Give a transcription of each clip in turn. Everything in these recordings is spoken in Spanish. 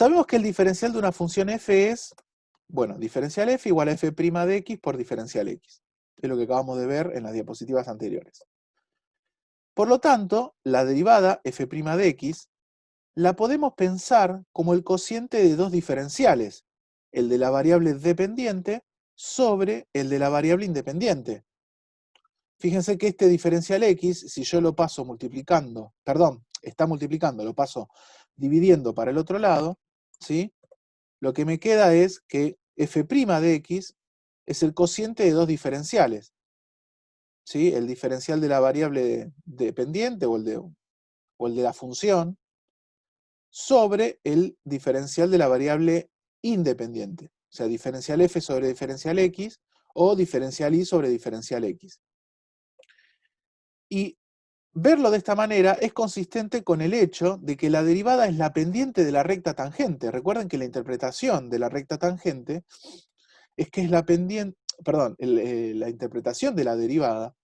Sabemos que el diferencial de una función f es, bueno, diferencial f igual a f' de x por diferencial x. Es lo que acabamos de ver en las diapositivas anteriores. Por lo tanto, la derivada f' de x la podemos pensar como el cociente de dos diferenciales, el de la variable dependiente sobre el de la variable independiente. Fíjense que este diferencial x, si yo lo paso multiplicando, perdón, está multiplicando, lo paso dividiendo para el otro lado, ¿sí? Lo que me queda es que f' de x es el cociente de dos diferenciales, ¿sí? El diferencial de la variable dependiente o el de la función sobre el diferencial de la variable independiente. O sea, diferencial f sobre diferencial x o diferencial y sobre diferencial x. Y verlo de esta manera es consistente con el hecho de que la derivada es la pendiente de la recta tangente. Recuerden que la interpretación de la recta tangente es que es la pendiente, perdón, la interpretación de la derivada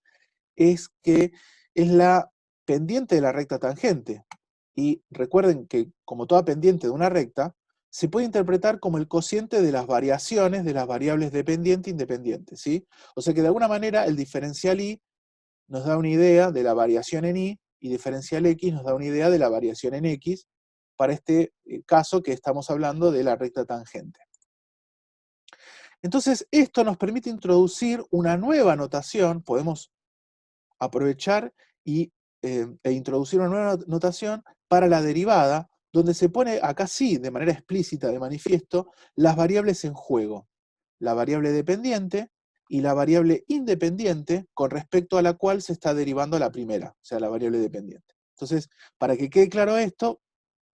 es que es la pendiente de la recta tangente. Y recuerden que, como toda pendiente de una recta, se puede interpretar como el cociente de las variaciones de las variables dependiente e independiente, ¿sí? O sea que de alguna manera el diferencial y nos da una idea de la variación en y diferencial x nos da una idea de la variación en x, para este caso que estamos hablando de la recta tangente. Entonces, esto nos permite introducir una nueva notación, podemos aprovechar e introducir una nueva notación para la derivada, donde se pone acá sí, de manera explícita, de manifiesto, las variables en juego. La variable dependiente y la variable independiente con respecto a la cual se está derivando la primera, o sea, la variable dependiente. Entonces, para que quede claro esto,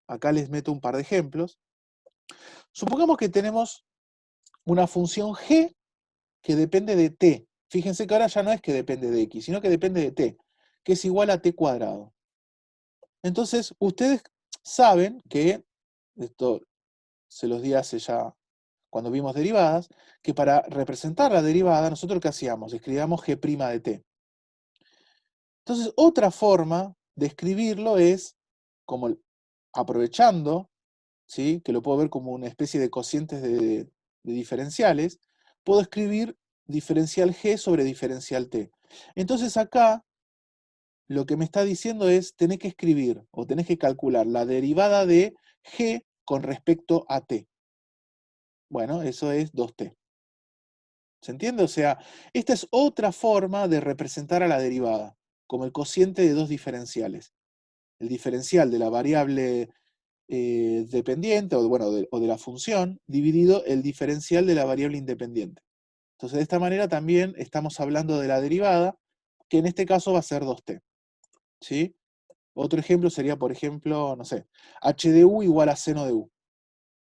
acá les meto un par de ejemplos. Supongamos que tenemos una función g que depende de t. Fíjense que ahora ya no es que depende de x, sino que depende de t, que es igual a t cuadrado. Entonces, ustedes saben que, esto se los di hace ya cuando vimos derivadas, que para representar la derivada, nosotros ¿qué hacíamos? Escribíamos g' de t. Entonces, otra forma de escribirlo es, como aprovechando, ¿sí? Que lo puedo ver como una especie de cocientes de diferenciales, puedo escribir diferencial g sobre diferencial t. Entonces acá, lo que me está diciendo es, tenés que escribir, o tenés que calcular la derivada de g con respecto a t. Bueno, eso es 2t. ¿Se entiende? O sea, esta es otra forma de representar a la derivada, como el cociente de dos diferenciales. El diferencial de la variable dependiente, o, bueno, o de la función, dividido el diferencial de la variable independiente. Entonces, de esta manera también estamos hablando de la derivada, que en este caso va a ser 2t. ¿Sí? Otro ejemplo sería, por ejemplo, no sé, h de u igual a seno de u.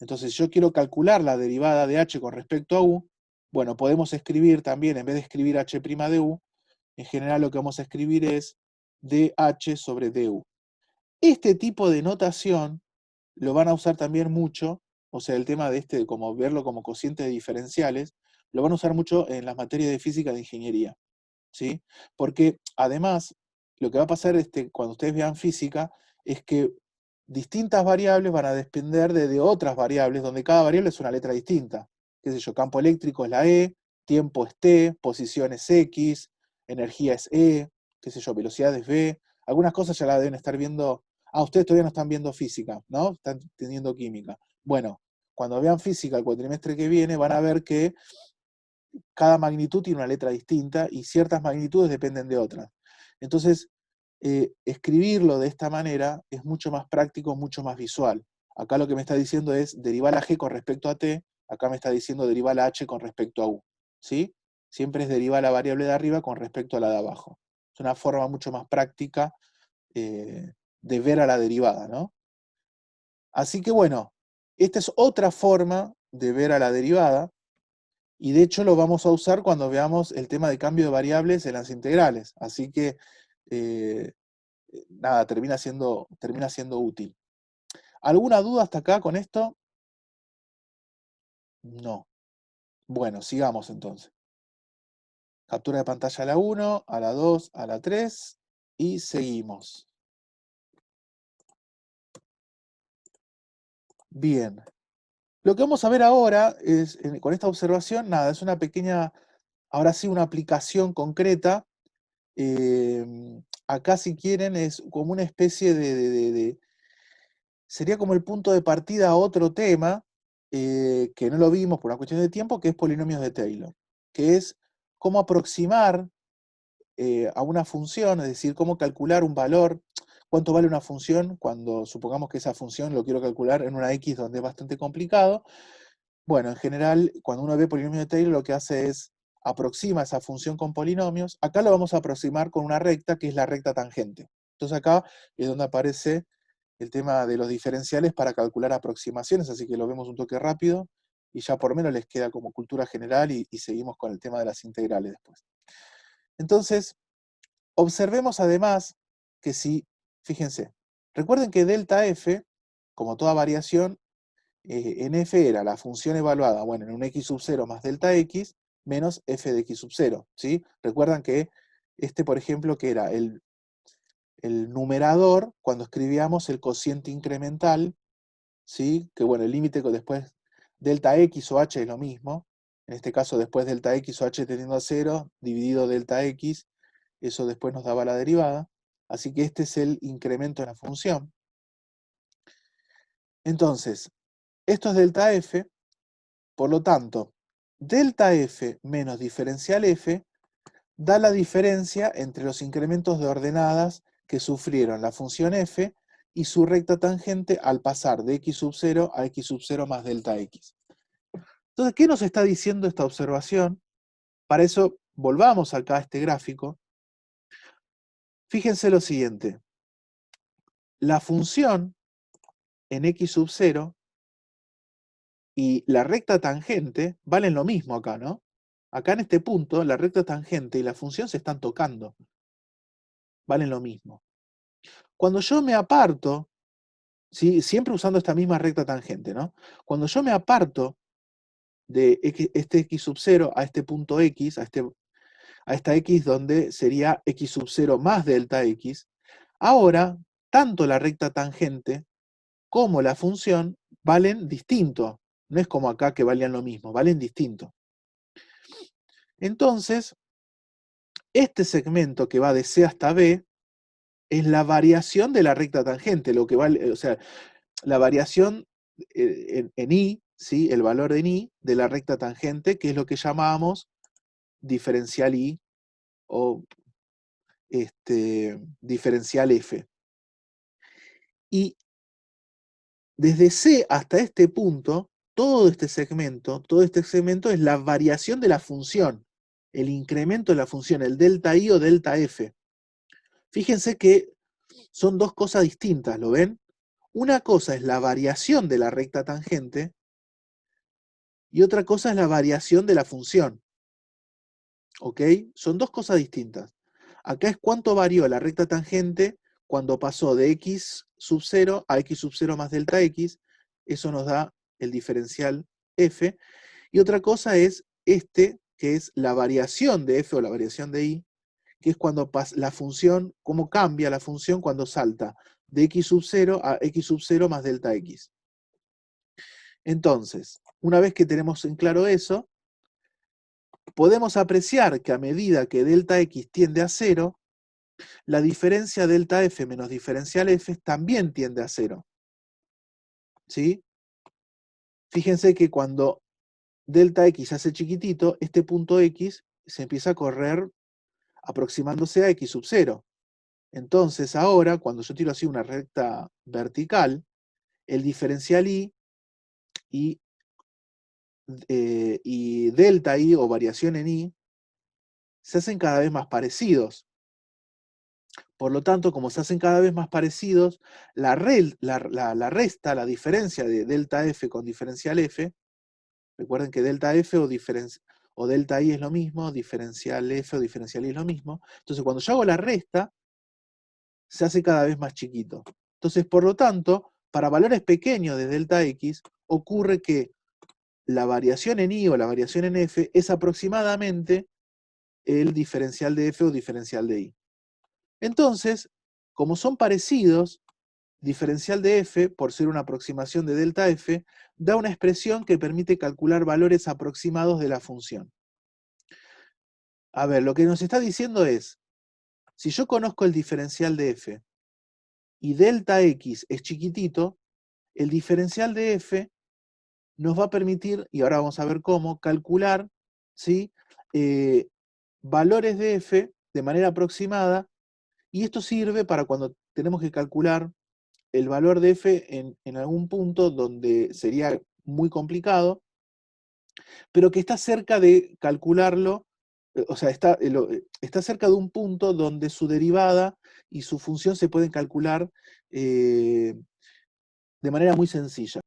Entonces, yo quiero calcular la derivada de h con respecto a u. Bueno, podemos escribir también, en vez de escribir h' de u, en general lo que vamos a escribir es dh sobre du. Este tipo de notación lo van a usar también mucho, o sea, el tema de como verlo como cocientes diferenciales, lo van a usar mucho en las materias de física de ingeniería, ¿sí? Porque además, lo que va a pasar cuando ustedes vean física, es que distintas variables van a depender de otras variables, donde cada variable es una letra distinta. Qué sé yo, campo eléctrico es la E, tiempo es T, posición es X, energía es E, qué sé yo, velocidad es V. Algunas cosas ya la deben estar viendo. Ah, ustedes todavía no están viendo física, ¿no? Están teniendo química. Bueno, cuando vean física el cuatrimestre que viene, van a ver que cada magnitud tiene una letra distinta y ciertas magnitudes dependen de otras. Entonces, escribirlo de esta manera es mucho más práctico, mucho más visual. Acá lo que me está diciendo es derivar la g con respecto a t, acá me está diciendo derivar la h con respecto a u. ¿Sí? Siempre es derivar la variable de arriba con respecto a la de abajo. Es una forma mucho más práctica de ver a la derivada, ¿no? Así que bueno, esta es otra forma de ver a la derivada, y de hecho lo vamos a usar cuando veamos el tema de cambio de variables en las integrales. Así que, eh, nada, termina siendo útil. ¿Alguna duda hasta acá con esto? No. Bueno, sigamos entonces. Captura de pantalla a la 1, a la 2, a la 3 y seguimos. Bien. Lo que vamos a ver ahora es, con esta observación, nada, es una pequeña, ahora sí, una aplicación concreta. Acá, si quieren, es como una especie sería como el punto de partida a otro tema, que no lo vimos por una cuestión de tiempo, que es polinomios de Taylor, que es cómo aproximar a una función, es decir, cómo calcular un valor, cuánto vale una función cuando supongamos que esa función lo quiero calcular en una x donde es bastante complicado. Bueno, en general, cuando uno ve polinomio de Taylor, lo que hace es aproxima esa función con polinomios. Acá lo vamos a aproximar con una recta, que es la recta tangente. Entonces acá es donde aparece el tema de los diferenciales para calcular aproximaciones, así que lo vemos un toque rápido, y ya por lo menos les queda como cultura general, y seguimos con el tema de las integrales después. Entonces, observemos además que si, fíjense, recuerden que delta f, como toda variación, en f era la función evaluada, bueno, en un x sub 0 más delta x, menos f de x sub 0, ¿sí? Recuerdan que por ejemplo, que era el numerador, cuando escribíamos el cociente incremental, ¿sí? Que bueno, el límite después delta x o h es lo mismo, en este caso después delta x o h tendiendo a 0, dividido delta x, eso después nos daba la derivada, así que este es el incremento de la función. Entonces, esto es delta f, por lo tanto, delta f menos diferencial f da la diferencia entre los incrementos de ordenadas que sufrieron la función f y su recta tangente al pasar de x sub 0 a x sub 0 más delta x. Entonces, ¿qué nos está diciendo esta observación? Para eso, volvamos acá a este gráfico. Fíjense lo siguiente. La función en x sub 0 y la recta tangente valen lo mismo acá, ¿no? Acá en este punto, la recta tangente y la función se están tocando. Valen lo mismo. Cuando yo me aparto, ¿sí? Siempre usando esta misma recta tangente, ¿no? Cuando yo me aparto de este x sub 0 a este punto x, a esta x donde sería x sub 0 más delta x, ahora tanto la recta tangente como la función valen distinto. No es como acá que valían lo mismo, valen distinto. Entonces, este segmento que va de C hasta B es la variación de la recta tangente, lo que vale, o sea, la variación en I, ¿sí? El valor en I de la recta tangente, que es lo que llamamos diferencial I o diferencial F. Y desde C hasta este punto, todo este segmento es la variación de la función, el incremento de la función, el delta I o delta F. Fíjense que son dos cosas distintas, ¿lo ven? Una cosa es la variación de la recta tangente y otra cosa es la variación de la función. ¿Ok? Son dos cosas distintas. Acá es cuánto varió la recta tangente cuando pasó de x sub 0 a x sub 0 más delta x. Eso nos da el diferencial f. Y otra cosa es que es la variación de f o la variación de y, que es cuando la función, cómo cambia la función cuando salta de x sub 0 a x sub 0 más delta x. Entonces, una vez que tenemos en claro eso, podemos apreciar que a medida que delta x tiende a 0, la diferencia delta f menos diferencial f también tiende a 0. ¿Sí? Fíjense que cuando delta x se hace chiquitito, este punto x se empieza a correr aproximándose a x sub 0. Entonces ahora, cuando yo tiro así una recta vertical, el diferencial y, y delta i o variación en i se hacen cada vez más parecidos. Por lo tanto, como se hacen cada vez más parecidos, la resta, la diferencia de delta f con diferencial f, recuerden que delta f o delta i es lo mismo, diferencial f o diferencial i es lo mismo. Entonces, cuando yo hago la resta, se hace cada vez más chiquito. Entonces, por lo tanto, para valores pequeños de delta x, ocurre que la variación en i o la variación en f es aproximadamente el diferencial de f o diferencial de i. Entonces, como son parecidos, diferencial de f, por ser una aproximación de delta f, da una expresión que permite calcular valores aproximados de la función. A ver, lo que nos está diciendo es, si yo conozco el diferencial de f y delta x es chiquitito, el diferencial de f nos va a permitir, y ahora vamos a ver cómo, calcular, ¿sí? Valores de f de manera aproximada, y esto sirve para cuando tenemos que calcular el valor de f en algún punto donde sería muy complicado, pero que está cerca de calcularlo, o sea, está cerca de un punto donde su derivada y su función se pueden calcular de manera muy sencilla.